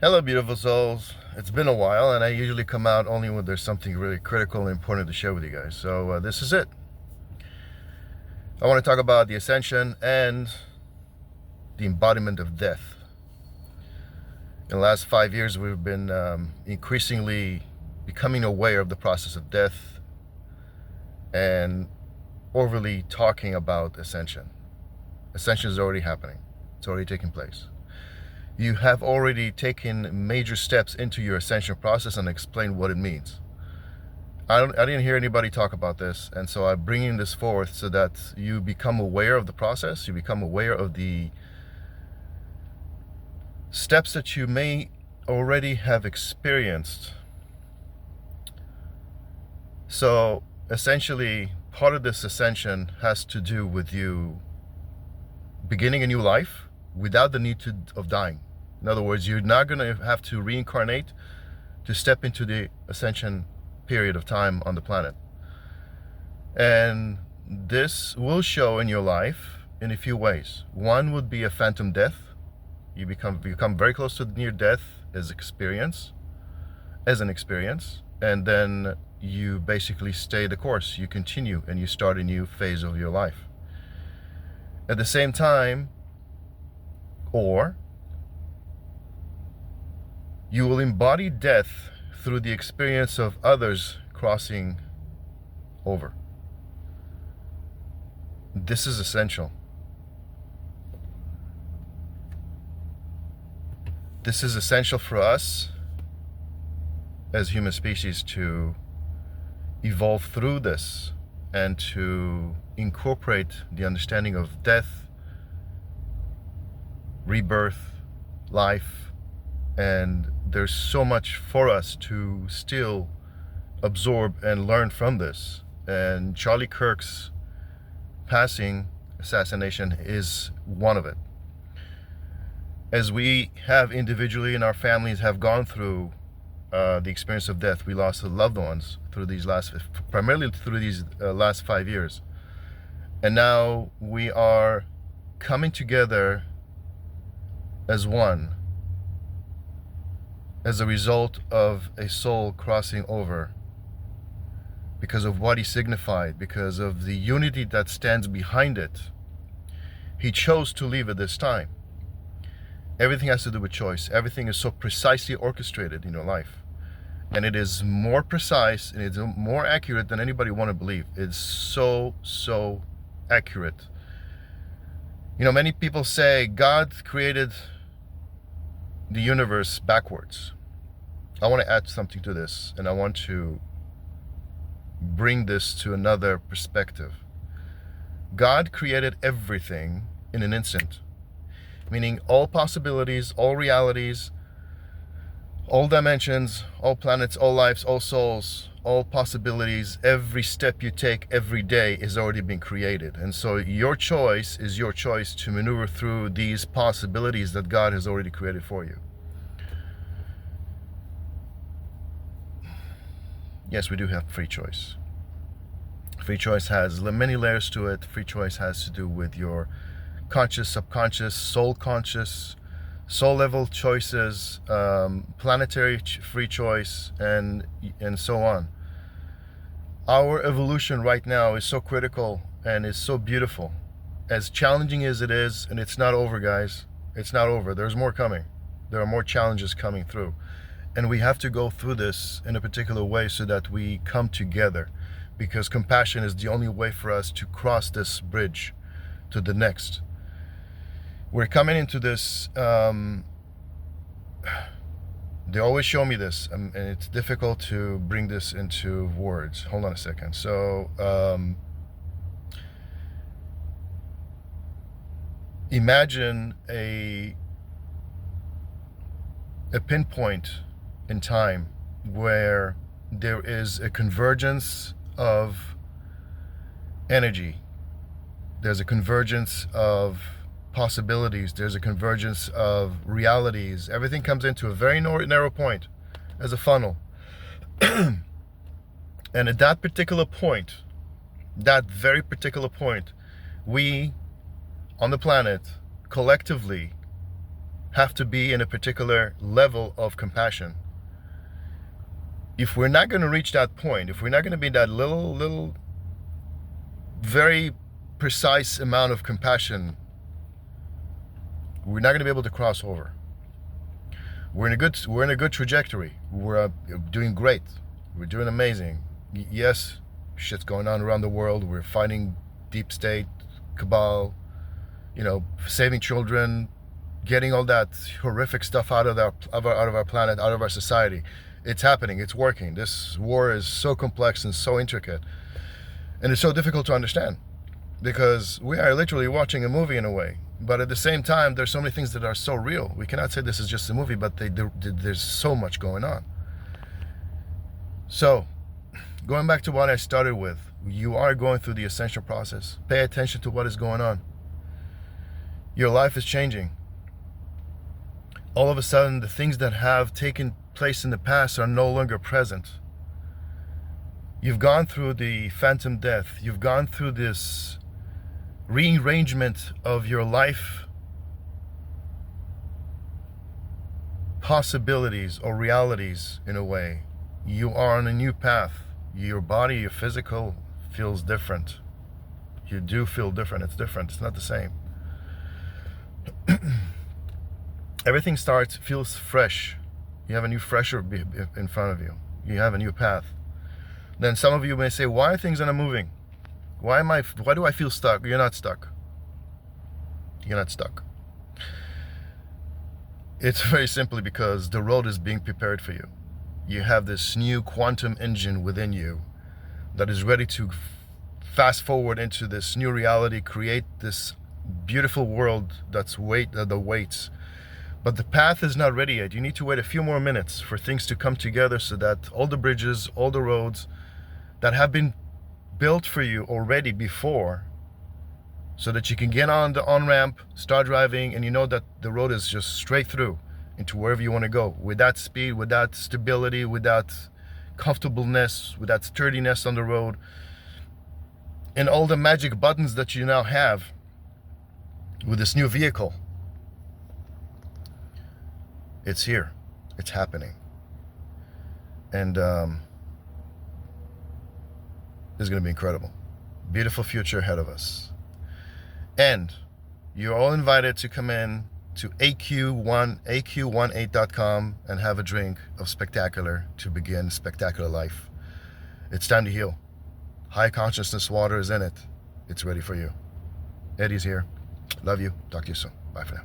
Hello, beautiful souls. It's been a while, and I usually come out only when there's something really critical and important to share with you guys. So this is it. I want to talk about the Ascension and the Embodiment of Death. In the last 5 years, we've been increasingly becoming aware of the process of death and overly talking about Ascension. Ascension is already happening. It's already taking place. You have already taken major steps into your ascension process and explained what it means. I didn't hear anybody talk about this, and so I'm bringing this forth so that you become aware of the process, you become aware of the steps that you may already have experienced. So essentially, part of this ascension has to do with you beginning a new life without the need of dying. In other words, you're not going to have to reincarnate to step into the ascension period of time on the planet. And this will show in your life in a few ways. One would be a phantom death. You become very close to near death as an experience, and then you basically stay the course. You continue and you start a new phase of your life. At the same time, or you will embody death through the experience of others crossing over. This is essential. This is essential for us as human species to evolve through this and to incorporate the understanding of death, rebirth, life, and there's so much for us to still absorb and learn from this. And Charlie Kirk's assassination is one of it. As we have individually and our families have gone through the experience of death, we lost loved ones through primarily through these last 5 years. And now we are coming together as one, as a result of a soul crossing over, because of what he signified, because of the unity that stands behind it. He chose to leave at this time. Everything has to do with choice. Everything is so precisely orchestrated in your life. And it is more precise and it's more accurate than anybody want to believe. It's so accurate. You know, many people say God created the universe backwards. I want to add something to this, and I want to bring this to another perspective. God created everything in an instant, meaning all possibilities, all realities, all dimensions, all planets, all lives, all souls, all possibilities, every step you take every day is already been created. And so your choice is your choice to maneuver through these possibilities that God has already created for you. Yes, we do have free choice. Free choice has many layers to it. Free choice has to do with your conscious, subconscious, soul conscious, soul level choices, planetary free choice, and so on. Our evolution right now is so critical and is so beautiful. As challenging as it is, and it's not over, guys. It's not over. There's more coming. There are more challenges coming through. And we have to go through this in a particular way so that we come together, because compassion is the only way for us to cross this bridge to the next. We're coming into this, they always show me this, and it's difficult to bring this into words. Hold on a second. So, imagine a pinpoint in time where there is a convergence of energy. There's a convergence of possibilities. There's a convergence of realities. Everything comes into a very narrow point as a funnel. And at that particular point, that very particular point, we on the planet collectively have to be in a particular level of compassion. If we're not going to reach that point, if we're not going to be that little, very precise amount of compassion, we're not going to be able to cross over. We're in a good trajectory. We're doing great. We're doing amazing. Yes, shit's going on around the world. We're fighting deep state, cabal, saving children, getting all that horrific stuff out of our planet, out of our society. It's happening. It's working. This war is so complex and so intricate, and it's so difficult to understand because we are literally watching a movie in a way. But at the same time, there's so many things that are so real. We cannot say this is just a movie, but there's so much going on. So, going back to what I started with, you are going through the ascension process. Pay attention to what is going on. Your life is changing. All of a sudden, the things that have taken place in the past are no longer present. You've gone through the phantom death. You've gone through this rearrangement of your life possibilities or realities in a way. You are on a new path. Your body, your physical feels different. You do feel different. It's different. It's not the same. Everything feels fresh. You have a new fresher in front of you. You have a new path. Then some of you may say, why are things not moving? Why do I feel stuck? You're not stuck. You're not stuck. It's very simply because the road is being prepared for you. You have this new quantum engine within you that is ready to fast forward into this new reality, create this beautiful world that waits. But the path is not ready yet. You need to wait a few more minutes for things to come together so that all the bridges, all the roads that have been built for you already before, so that you can get on the on-ramp, start driving, and you know that the road is just straight through into wherever you want to go, with that speed, with that stability, with that comfortableness, with that sturdiness on the road, and all the magic buttons that you now have with this new vehicle. It's here. It's happening. And it's going to be incredible. Beautiful future ahead of us. And you're all invited to come in to aq18.com and have a drink of spectacular to begin spectacular life. It's time to heal. High consciousness water is in it. It's ready for you. Eddie's here. Love you. Talk to you soon. Bye for now.